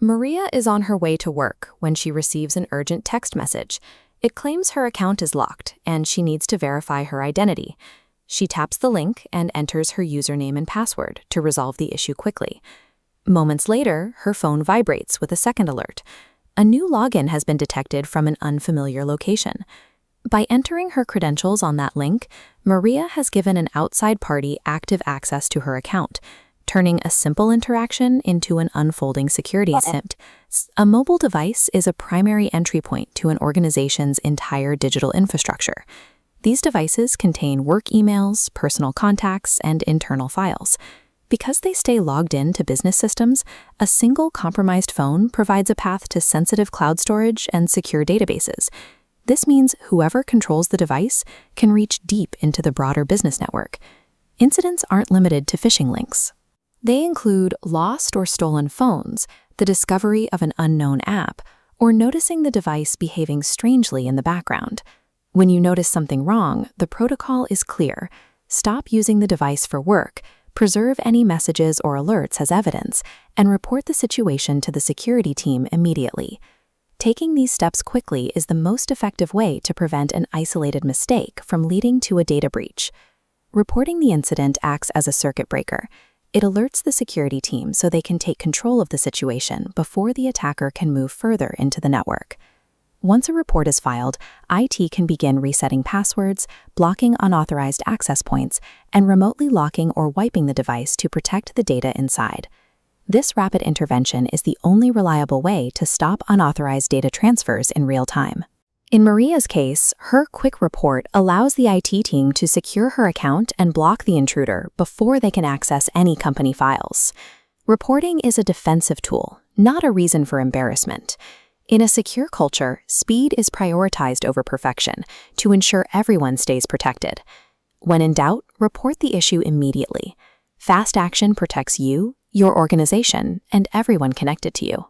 Maria is on her way to work when she receives an urgent text message. It claims her account is locked and she needs to verify her identity. She taps the link and enters her username and password to resolve the issue quickly. Moments later, her phone vibrates with a second alert. A new login has been detected from an unfamiliar location. By entering her credentials on that link, Maria has given an outside party active access to her account, turning a simple interaction into an unfolding security attempt. A mobile device is a primary entry point to an organization's entire digital infrastructure. These devices contain work emails, personal contacts, and internal files. Because they stay logged in to business systems, a single compromised phone provides a path to sensitive cloud storage and secure databases. This means whoever controls the device can reach deep into the broader business network. Incidents aren't limited to phishing links. They include lost or stolen phones, the discovery of an unknown app, or noticing the device behaving strangely in the background. When you notice something wrong, the protocol is clear. Stop using the device for work, preserve any messages or alerts as evidence, and report the situation to the security team immediately. Taking these steps quickly is the most effective way to prevent an isolated mistake from leading to a data breach. Reporting the incident acts as a circuit breaker. It alerts the security team so they can take control of the situation before the attacker can move further into the network. Once a report is filed, IT can begin resetting passwords, blocking unauthorized access points, and remotely locking or wiping the device to protect the data inside. This rapid intervention is the only reliable way to stop unauthorized data transfers in real time. In Maria's case, her quick report allows the IT team to secure her account and block the intruder before they can access any company files. Reporting is a defensive tool, not a reason for embarrassment. In a secure culture, speed is prioritized over perfection to ensure everyone stays protected. When in doubt, report the issue immediately. Fast action protects you, your organization, and everyone connected to you.